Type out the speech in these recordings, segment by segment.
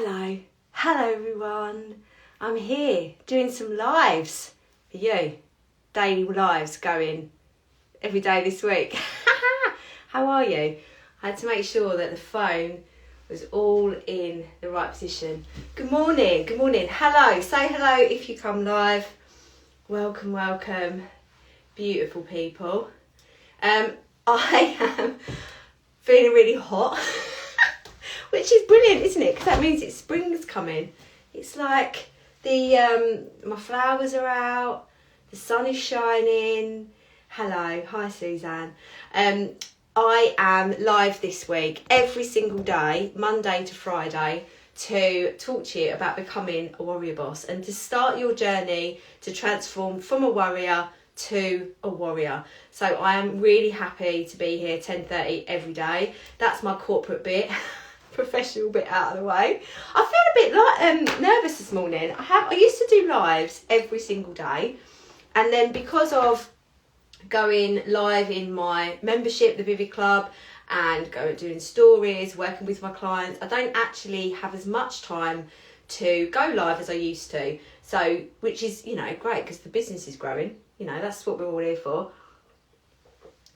Hello everyone. I'm here doing some lives for you. Daily lives going every day this week. How are you? I had to make sure that the phone was all in the right position. Good morning. Hello. Say hello if you come live. Welcome. Beautiful people. I am feeling really hot. Which is brilliant, isn't it? Because that means it's spring's coming. It's like my flowers are out, the sun is shining. Hello, hi Suzanne. I am live this week, every single day, Monday to Friday, to talk to you about becoming a warrior boss and to start your journey to transform from a worrier to a warrior. So I am really happy to be here 10:30 every day. That's my corporate bit. Professional bit out of the way. I feel a bit like nervous this morning. I used to do lives every single day, and then because of going live in my membership, the Vivid Club, and doing stories, working with my clients, I don't actually have as much time to go live as I used to. So, which is, great because the business is growing. That's what we're all here for.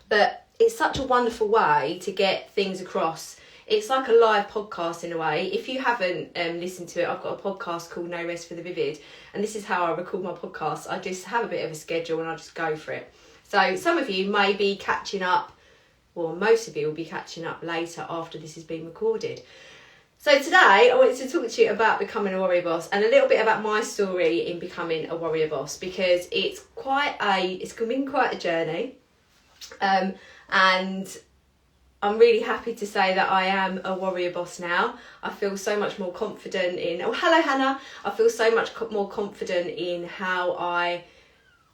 But it's such a wonderful way to get things across. It's like a live podcast in a way. If you haven't listened to it, I've got a podcast called No Rest for the Vivid, and this is how I record my podcasts. I just have a bit of a schedule and I just go for it. So some of you may be catching up, or most of you will be catching up later after this has been recorded. So today I wanted to talk to you about becoming a warrior boss and a little bit about my story in becoming a warrior boss, because it's been quite a journey, and I'm really happy to say that I am a warrior boss now. I feel so much more confident in... Oh, hello, Hannah. I feel so much more confident in how I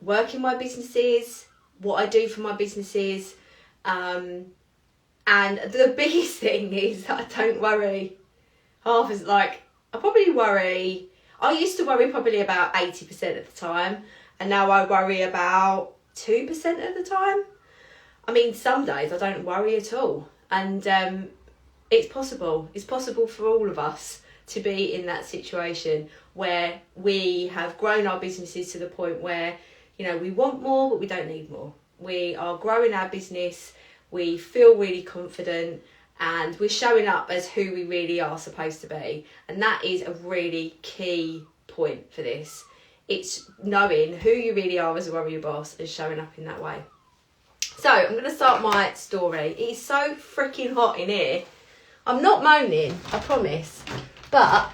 work in my businesses, what I do for my businesses. And the biggest thing is that I don't worry. I probably worry... I used to worry probably about 80% of the time. And now I worry about 2% of the time. I mean, some days I don't worry at all, and it's possible. It's possible for all of us to be in that situation where we have grown our businesses to the point where, we want more, but we don't need more. We are growing our business, we feel really confident, and we're showing up as who we really are supposed to be. And that is a really key point for this. It's knowing who you really are as a warrior boss and showing up in that way. So, I'm going to start my story. It is so freaking hot in here. I'm not moaning, I promise. But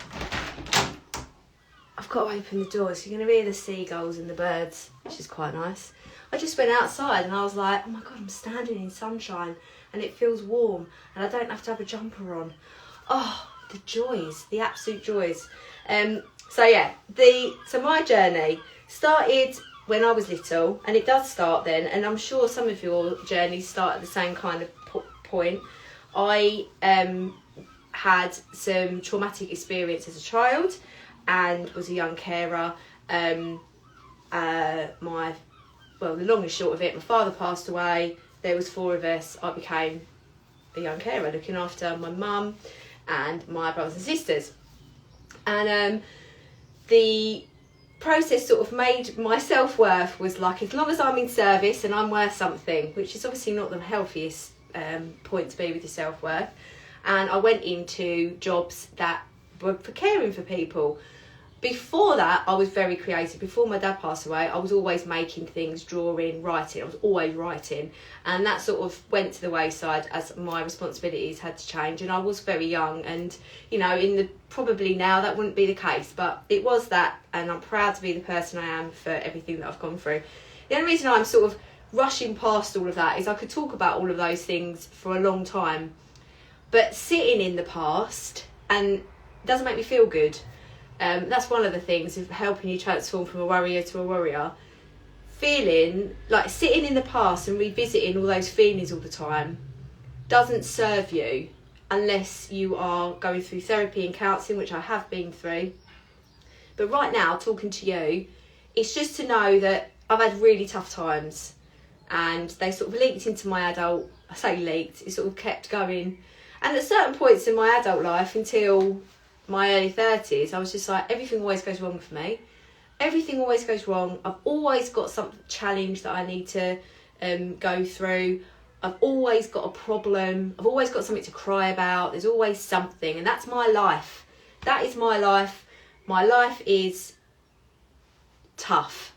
I've got to open the door, so you're going to hear the seagulls and the birds, which is quite nice. I just went outside and I was like, oh my God, I'm standing in sunshine and it feels warm and I don't have to have a jumper on. Oh, the joys, the absolute joys. So my journey started when I was little, and it does start then, and I'm sure some of your journeys start at the same kind of point. I had some traumatic experience as a child and was a young carer. The long and short of it, my father passed away, there was 4 of us, I became a young carer looking after my mum and my brothers and sisters. And the process sort of made my self-worth was like, as long as I'm in service and I'm worth something, which is obviously not the healthiest point to be with your self-worth. And I went into jobs that were for caring for people. Before that, I was very creative. Before my dad passed away, I was always making things, drawing, writing. I was always writing. And that sort of went to the wayside as my responsibilities had to change. And I was very young. And, probably now that wouldn't be the case. But it was that. And I'm proud to be the person I am for everything that I've gone through. The only reason I'm sort of rushing past all of that is I could talk about all of those things for a long time. But sitting in the past and doesn't make me feel good. That's one of the things of helping you transform from a worrier to a warrior. Feeling like sitting in the past and revisiting all those feelings all the time doesn't serve you unless you are going through therapy and counselling, which I have been through. But right now, talking to you, it's just to know that I've had really tough times and they sort of leaked into my adult, it sort of kept going. And at certain points in my adult life until my early 30s, I was just like, everything always goes wrong for me. Everything always goes wrong. I've always got some challenge that I need to go through. I've always got a problem. I've always got something to cry about. There's always something. And that's my life. That is my life. My life is tough.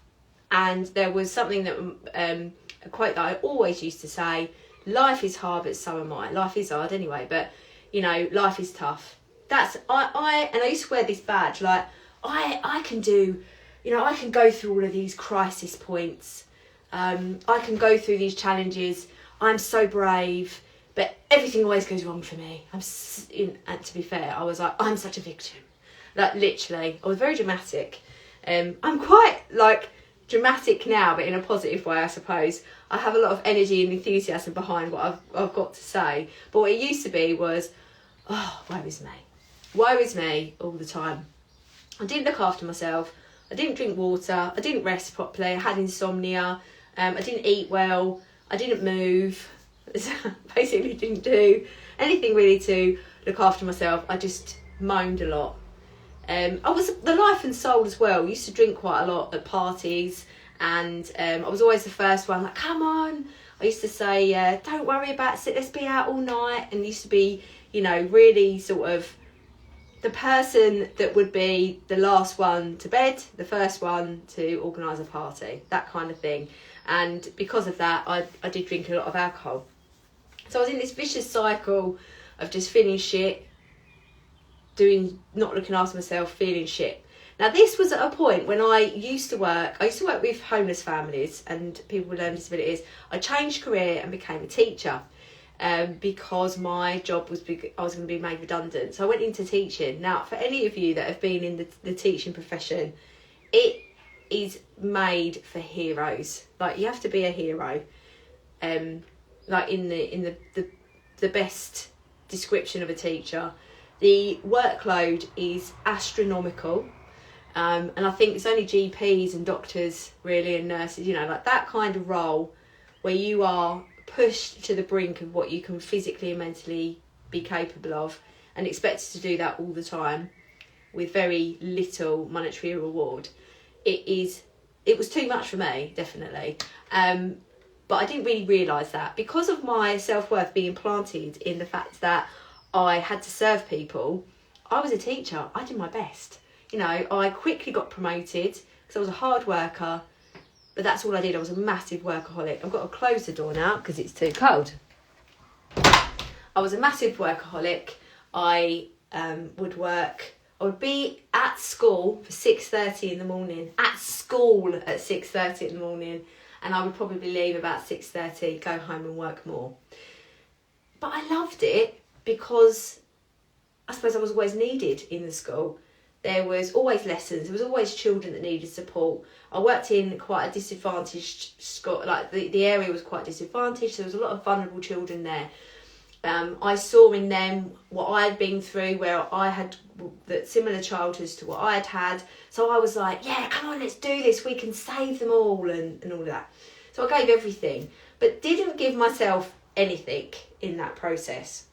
And there was something that, a quote that I always used to say, life is hard, but so am I. Life is hard anyway, but, you know, life is tough. And I used to wear this badge, like, I can do, you know, I can go through all of these crisis points. I can go through these challenges. I'm so brave, but everything always goes wrong for me. And to be fair, I was like, I'm such a victim. Like, literally, I was very dramatic. I'm quite, like, dramatic now, but in a positive way, I suppose. I have a lot of energy and enthusiasm behind what I've got to say. But what it used to be was, oh, woe is me. Woe is me all the time. I didn't look after myself. I didn't drink water. I didn't rest properly. I had insomnia. I didn't eat well. I didn't move. Basically didn't do anything really to look after myself. I just moaned a lot. I was the life and soul as well. I used to drink quite a lot at parties, and I was always the first one, like, come on. I used to say, don't worry about it, let's be out all night. And used to be, you know, really sort of the person that would be the last one to bed, the first one to organise a party, that kind of thing. And because of that, I did drink a lot of alcohol. So I was in this vicious cycle of just feeling shit, not looking after myself, feeling shit. Now, this was at a point when I used to work with homeless families and people with learning disabilities. I changed career and became a teacher because my job was I was going to be made redundant. So I went into teaching. Now, for any of you that have been in the teaching profession, it is made for heroes. Like, you have to be a hero. Like in the best description of a teacher, the workload is astronomical. And I think it's only GPs and doctors really, and nurses, you know, like that kind of role where you are pushed to the brink of what you can physically and mentally be capable of, and expected to do that all the time with very little monetary reward. It was too much for me, definitely. But I didn't really realise that because of my self-worth being planted in the fact that I had to serve people. I was a teacher. I did my best. You know, I quickly got promoted because I was a hard worker, but that's all I did. I was a massive workaholic. I've got to close the door now because it's too cold. I was a massive workaholic. I would be at school for 6:30 in the morning. At school at 6:30 in the morning. And I would probably leave about 6:30, go home and work more. But I loved it because I suppose I was always needed in the school. There was always lessons. There was always children that needed support. I worked in quite a disadvantaged school. Like the area was quite disadvantaged. So there was a lot of vulnerable children there. I saw in them what I had been through, where I had that similar childhood to what I had had. So I was like, yeah, come on, let's do this. We can save them all and all of that. So I gave everything, but didn't give myself anything in that process.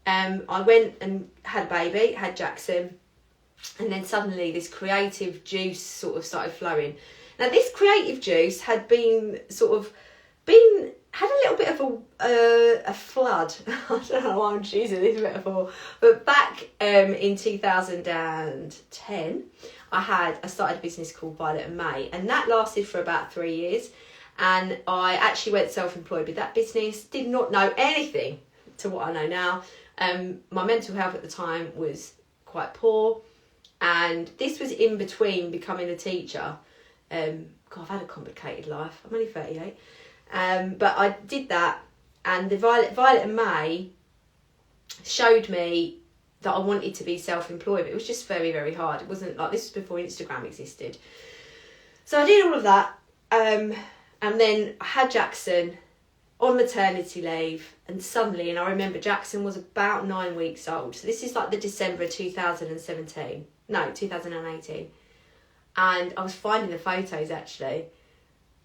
I went and had a baby, had Jackson, and then suddenly this creative juice sort of started flowing. Now, this creative juice had had a little bit of a flood. I don't know why I'm choosing this metaphor, but back in 2010, I started a business called Violet and May, and that lasted for about 3 years. And I actually went self-employed with that business. Did not know anything to what I know now. My mental health at the time was quite poor, and this was in between becoming a teacher. God, I've had a complicated life. I'm only 38. But I did that, and the Violet and May showed me that I wanted to be self-employed, but it was just very, very hard. It wasn't like, this was before Instagram existed. So I did all of that, and then I had Jackson on maternity leave, and suddenly, and I remember Jackson was about 9 weeks old. So this is like the December 2018. And I was finding the photos actually,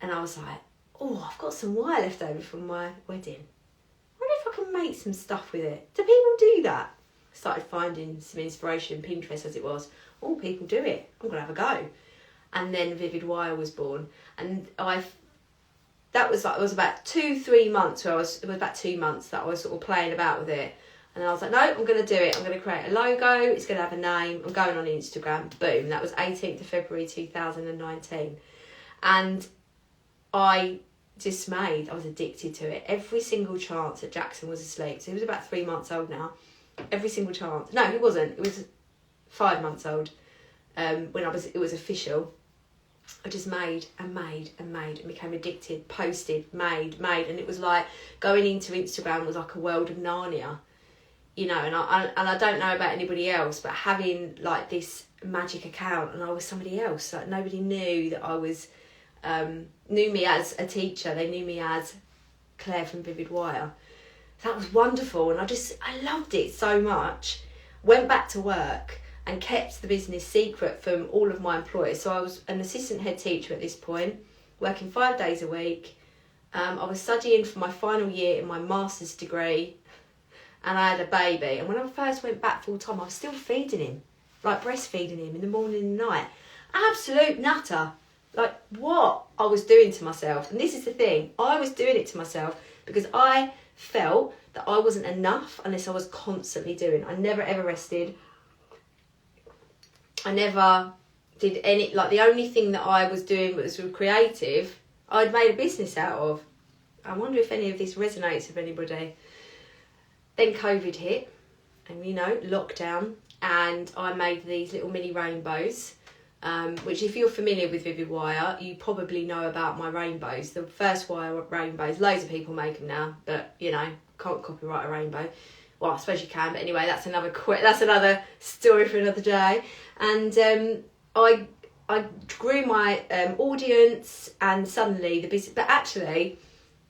and I was like, oh, I've got some wire left over from my wedding. I wonder if I can make some stuff with it. Do people do that? started finding some inspiration, Pinterest as it was. Oh, people do it. I'm going to have a go. And then Vivid Wire was born. And it was about 2-3 months it was about 2 months that I was sort of playing about with it. And I was like, no, I'm going to do it. I'm going to create a logo. It's going to have a name. I'm going on Instagram. Boom. That was 18th of February 2019. And I was addicted to it. Every single chance that Jackson was asleep. So he was about 3 months old now. Every single chance. No, he wasn't. It was 5 months old when it was official. I just made and became addicted, posted, made. And it was like going into Instagram was like a world of Narnia. You know, and I don't know about anybody else, but having like this magic account and I was somebody else. Like nobody knew that I was, knew me as a teacher. They knew me as Claire from Vivid Wire. That was wonderful. And I loved it so much. Went back to work and kept the business secret from all of my employees. So I was an assistant head teacher at this point, working 5 days a week. I was studying for my final year in my master's degree. And I had a baby. And when I first went back full time, I was still feeding him. Like breastfeeding him in the morning and night. Absolute nutter. Like what I was doing to myself. And this is the thing. I was doing it to myself because I felt that I wasn't enough unless I was constantly doing. I never ever rested. I never did any, like the only thing that I was doing was creative, I'd made a business out of. I wonder if any of this resonates with anybody. Then COVID hit and, you know, lockdown, and I made these little mini rainbows, which if you're familiar with Vivid Wire, you probably know about my rainbows. The first wire rainbows, loads of people make them now, but, you know, can't copyright a rainbow. Well, I suppose you can, but anyway, that's another story for another day. And I grew my audience, and suddenly the business, but actually,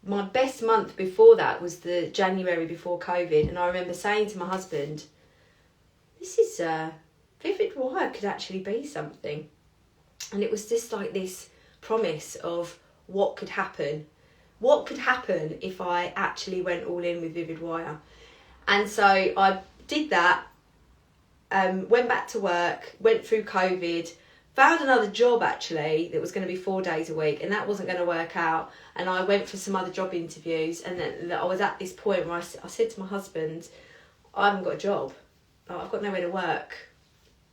my best month before that was the January before COVID, and I remember saying to my husband, this is, Vivid Wire could actually be something. And it was just like this promise of what could happen. What could happen if I actually went all in with Vivid Wire? And so I did that, went back to work, went through COVID, found another job actually that was going to be 4 days a week, and that wasn't going to work out. And I went for some other job interviews, and then I was at this point where I said to my husband, I haven't got a job. I've got nowhere to work.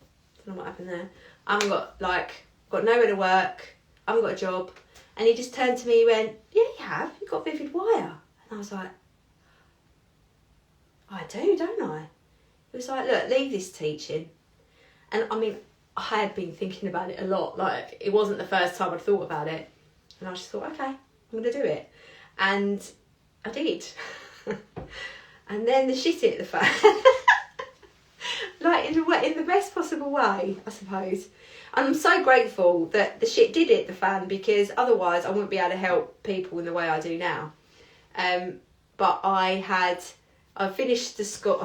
I don't know what happened there. I haven't got nowhere to work. I haven't got a job. And he just turned to me and went, yeah, you have. You've got Vivid Wire. And I was like, I do, don't I? He was like, look, leave this teaching. And I mean, I had been thinking about it a lot. Like, it wasn't the first time I'd thought about it. And I just thought, okay, I'm going to do it. And I did. And then the shit hit the fan. Like, in the best possible way, I suppose. And I'm so grateful that the shit did hit the fan, because otherwise I wouldn't be able to help people in the way I do now. But I finished school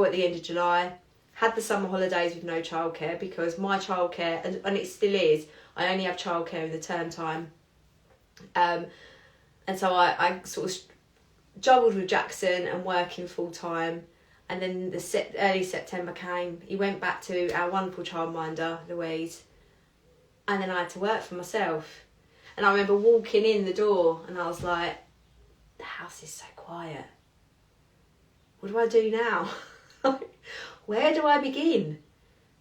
at the end of July, had the summer holidays with no childcare, because my childcare, and it still is, I only have childcare in the term time. And so I sort of juggled with Jackson and working full time. And then early September came. He went back to our wonderful childminder, Louise. And then I had to work for myself. And I remember walking in the door and I was like, the house is so quiet. What do I do now? Where do I begin?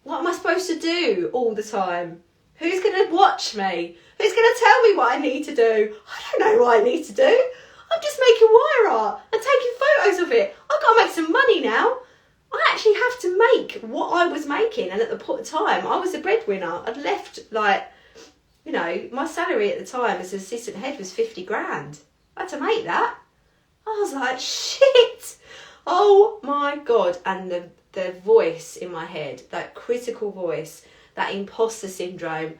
What am I supposed to do all the time? Who's going to watch me? Who's going to tell me what I need to do? I don't know what I need to do. I'm just making wire art and taking photos of it. I've got to make some money now. I actually have to make what I was making. And at the time, I was a breadwinner. I'd left, my salary at the time as an assistant head was 50 grand. I had to make that. I was like, shit. Oh my God. And the voice in my head, that critical voice, that imposter syndrome,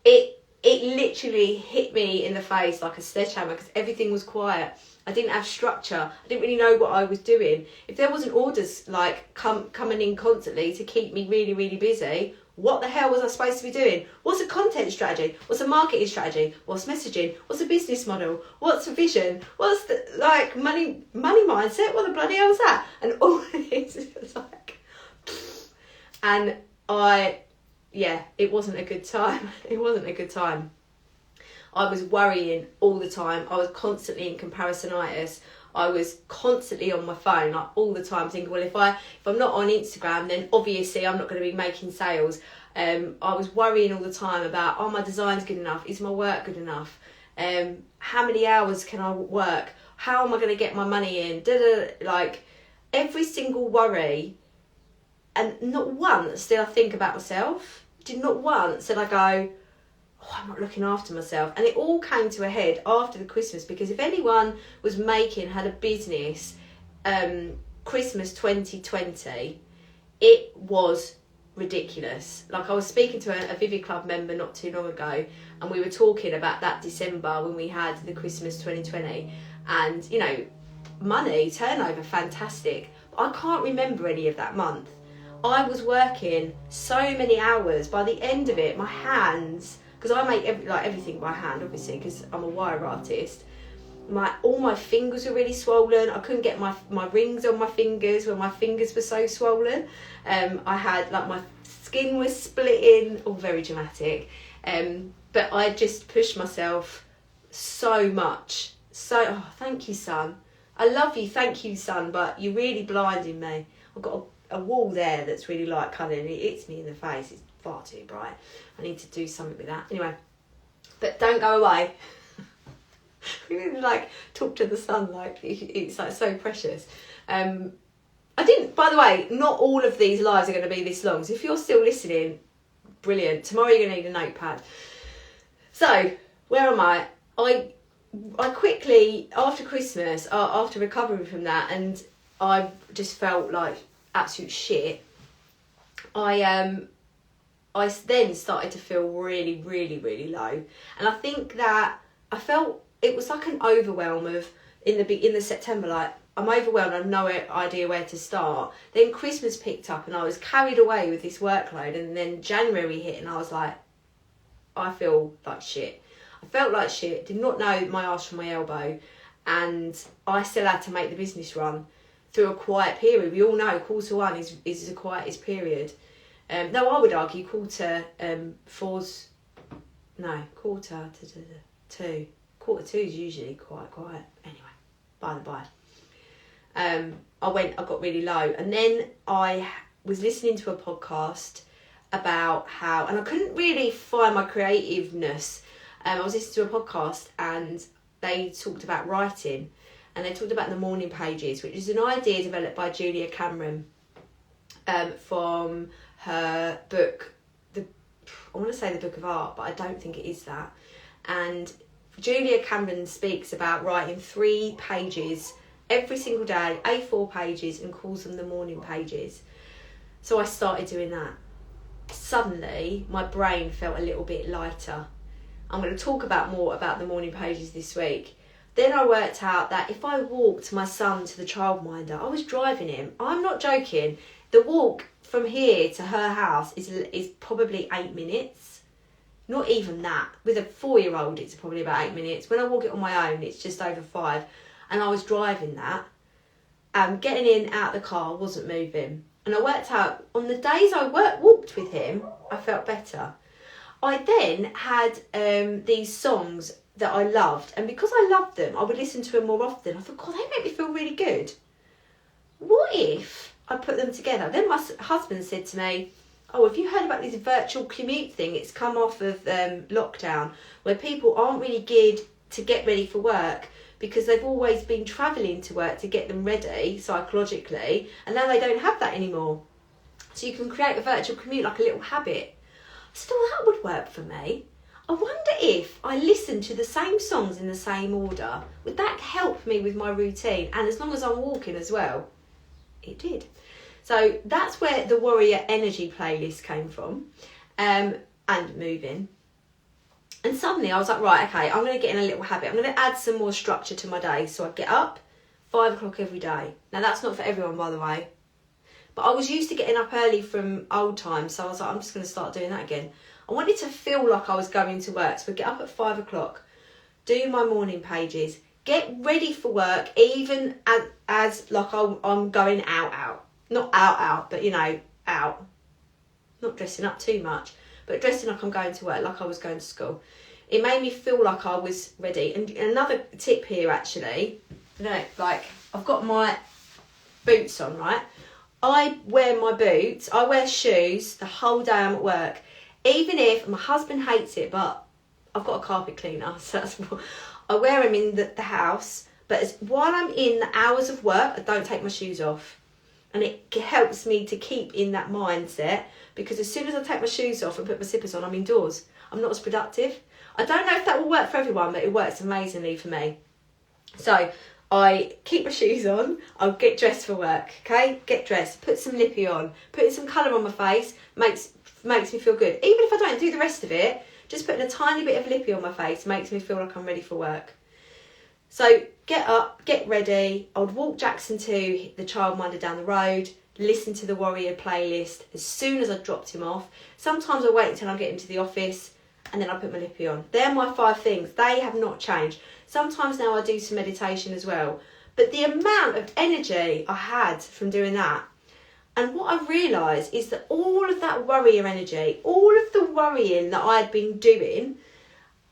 it literally hit me in the face like a sledgehammer, because everything was quiet. I didn't have structure. I didn't really know what I was doing. If there wasn't orders coming in constantly to keep me really, really busy, what the hell was I supposed to be doing? What's a content strategy? What's a marketing strategy? What's messaging? What's a business model? What's a vision? What's the money mindset? What the bloody hell was that? And all of this was like, And it wasn't a good time. It wasn't a good time. I was worrying all the time. I was constantly in comparisonitis. I was constantly on my phone, like all the time, thinking, well, if I'm not on Instagram, then obviously I'm not going to be making sales. I was worrying all the time about, are my designs good enough? Is my work good enough? How many hours can I work? How am I going to get my money in? Like every single worry. And not once did I think about myself. Not once did I go, oh, I'm not looking after myself. And it all came to a head after the Christmas, because if anyone had a business, Christmas 2020, it was ridiculous. Like, I was speaking to a Vivid Club member not too long ago, and we were talking about that December when we had the Christmas 2020, and, you know, money, turnover, fantastic. But I can't remember any of that month. I was working so many hours. By the end of it, my hands, because I make everything by hand, obviously, because I'm a wire artist. All my fingers were really swollen. I couldn't get my rings on my fingers when my fingers were so swollen. I had, like, my skin was splitting, all very dramatic. But I just pushed myself so much. Thank you, son. I love you, thank you, son, but you're really blinding me. I've got a wall there that's really light coloured, and it hits me in the face. It's far too bright. I need to do something with that. Anyway, but don't go away. We really, like, talk to the sun, like, it's like so precious. I didn't, by the way, not all of these lives are going to be this long, so if you're still listening, brilliant. Tomorrow you're going to need a notepad. So, where am I? I quickly, after Christmas, after recovering from that, and I just felt like absolute shit, I then started to feel really, really, really low. And I think that I felt it was like an overwhelm of, in the September, like, I'm overwhelmed, I have no idea where to start. Then Christmas picked up and I was carried away with this workload, and then January hit and I was like, I feel like shit. I felt like shit, did not know my arse from my elbow, and I still had to make the business run through a quiet period. We all know quarter one is the quietest period. Though I would argue quarter two. Quarter two is usually quite quiet. Anyway, by the by. I got really low, and then I was listening to a podcast about how, and I couldn't really find my creativeness. I was listening to a podcast and they talked about writing, and they talked about the morning pages, which is an idea developed by Julia Cameron from her book, I want to say the Book of Art, but I don't think it is that. And Julia Cameron speaks about writing 3 pages every single day, A4 pages, and calls them the morning pages. So I started doing that. Suddenly, my brain felt a little bit lighter. I'm going to talk more about the morning pages this week. Then I worked out that if I walked my son to the childminder, I was driving him. I'm not joking. The walk from here to her house is probably 8 minutes. Not even that. With a 4-year-old, it's probably about 8 minutes. When I walk it on my own, it's just over 5. And I was driving that. Getting in, out the car, wasn't moving. And I worked out, on the days I walked with him, I felt better. I then had these songs that I loved. And because I loved them, I would listen to them more often. I thought, God, they make me feel really good. What if I put them together? Then my husband said to me, oh, have you heard about this virtual commute thing? It's come off of lockdown, where people aren't really geared to get ready for work because they've always been travelling to work to get them ready psychologically, and now they don't have that anymore. So you can create a virtual commute like a little habit. I said, oh, that would work for me. I wonder if I listened to the same songs in the same order, would that help me with my routine? And as long as I'm walking as well, it did. So that's where the Worrier Energy playlist came from, and moving. And suddenly I was like, right, okay, I'm going to get in a little habit. I'm going to add some more structure to my day. So I get up 5 o'clock every day. Now that's not for everyone, by the way. But I was used to getting up early from old times. So I was like, I'm just going to start doing that again. I wanted to feel like I was going to work. So I get up at 5 o'clock, do my morning pages, get ready for work, even as like I'm going out. Not out, but, you know, out. not dressing up too much, but dressing like I'm going to work, like I was going to school. It made me feel like I was ready. And another tip here, actually, like I've got my boots on, right? I wear my boots, I wear shoes the whole day I'm at work. Even if my husband hates it, but I've got a carpet cleaner, so that's what I wear them in the house. But while I'm in the hours of work, I don't take my shoes off. And it helps me to keep in that mindset, because as soon as I take my shoes off and put my slippers on, I'm indoors. I'm not as productive. I don't know if that will work for everyone, but it works amazingly for me. So I keep my shoes on, I'll get dressed for work, okay? Get dressed, put some lippy on, putting some colour on my face makes me feel good. Even if I don't do the rest of it, just putting a tiny bit of lippy on my face makes me feel like I'm ready for work. So get up, get ready. I would walk Jackson to the childminder down the road, listen to the Worrier playlist as soon as I dropped him off. Sometimes I wait until I get into the office and then I put my lippy on. They're my 5 things. They have not changed. Sometimes now I do some meditation as well. But the amount of energy I had from doing that, and what I realised is that all of that Worrier energy, all of the worrying that I'd been doing,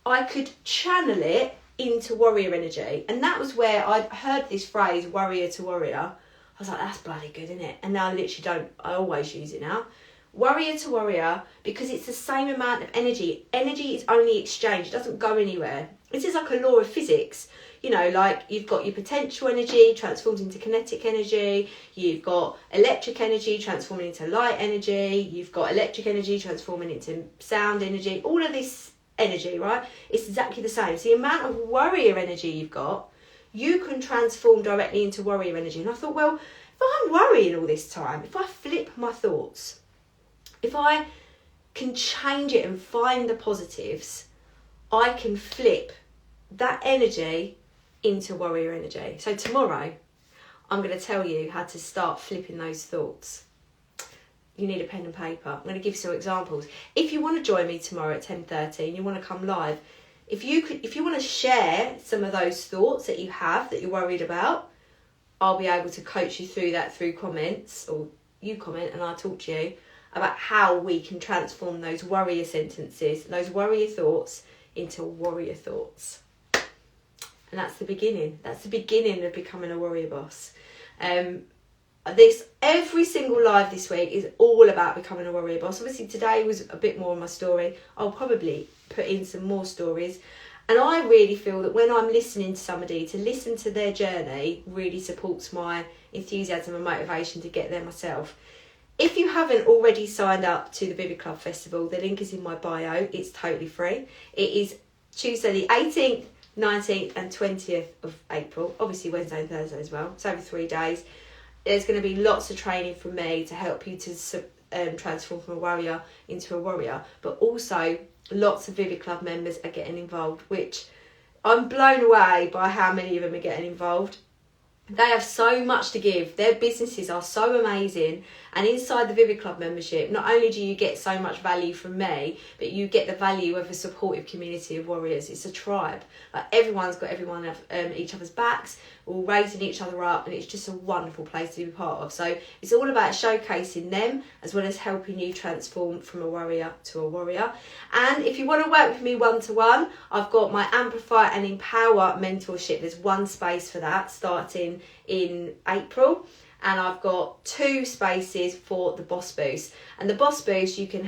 I could channel it into Worrier energy. And that was where I'd heard this phrase, worrier to warrior. I was like, that's bloody good, isn't it? And now I always use it now. Worrier to warrior, because it's the same amount of energy. Energy is only exchanged, it doesn't go anywhere. This is like a law of physics. You know, like you've got your potential energy transforms into kinetic energy. You've got electric energy transforming into light energy. You've got electric energy transforming into sound energy. All of this energy, right? It's exactly the same. So the amount of warrior energy you've got, you can transform directly into warrior energy. And I thought, well, if I'm worrying all this time, if I flip my thoughts, if I can change it and find the positives, I can flip that energy into warrior energy. So tomorrow, I'm going to tell you how to start flipping those thoughts. You need a pen and paper. I'm going to give you some examples. If you want to join me tomorrow at 10:30 and you want to come live, if you want to share some of those thoughts that you have that you're worried about, I'll be able to coach you through that through comments, or you comment and I'll talk to you about how we can transform those worrier sentences, those worrier thoughts into warrior thoughts. And that's the beginning. That's the beginning of becoming a warrior boss. Every single live this week is all about becoming a warrior boss. Obviously today was a bit more of my story. I'll probably put in some more stories. And I really feel that when I'm listening to somebody, to listen to their journey really supports my enthusiasm and motivation to get there myself. If you haven't already signed up to the Vivid Club Festival, the link is in my bio. It's totally free. It is Tuesday the 18th, 19th and 20th of April. Obviously Wednesday and Thursday as well. It's over 3 days. There's going to be lots of training from me to help you to transform from a warrior into a warrior. But also lots of Vivid Club members are getting involved, which I'm blown away by how many of them are getting involved. They have so much to give. Their businesses are so amazing. And inside the Vivid Club membership, not only do you get so much value from me, but you get the value of a supportive community of warriors. It's a tribe. Like everyone's got each other's backs, all raising each other up, and it's just a wonderful place to be part of. So it's all about showcasing them as well as helping you transform from a warrior to a warrior. And if you want to work with me one-to-one, I've got my Amplify and Empower mentorship. There's one space for that starting in April. And I've got 2 spaces for the Boss Boost. And the Boss Boost you can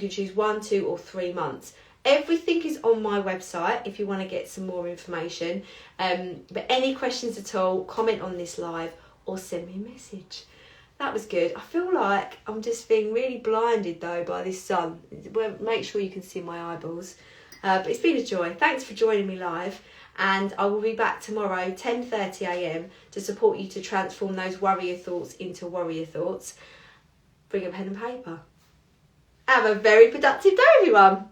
choose 1, 2 or 3 months. Everything is on my website if you want to get some more information. But any questions at all, comment on this live or send me a message. That was good. I feel like I'm just being really blinded though by this sun. Make sure you can see my eyeballs. But it's been a joy. Thanks for joining me live. And I will be back tomorrow, 10:30 a.m, to support you to transform those warrior thoughts into warrior thoughts. Bring a pen and paper. Have a very productive day, everyone.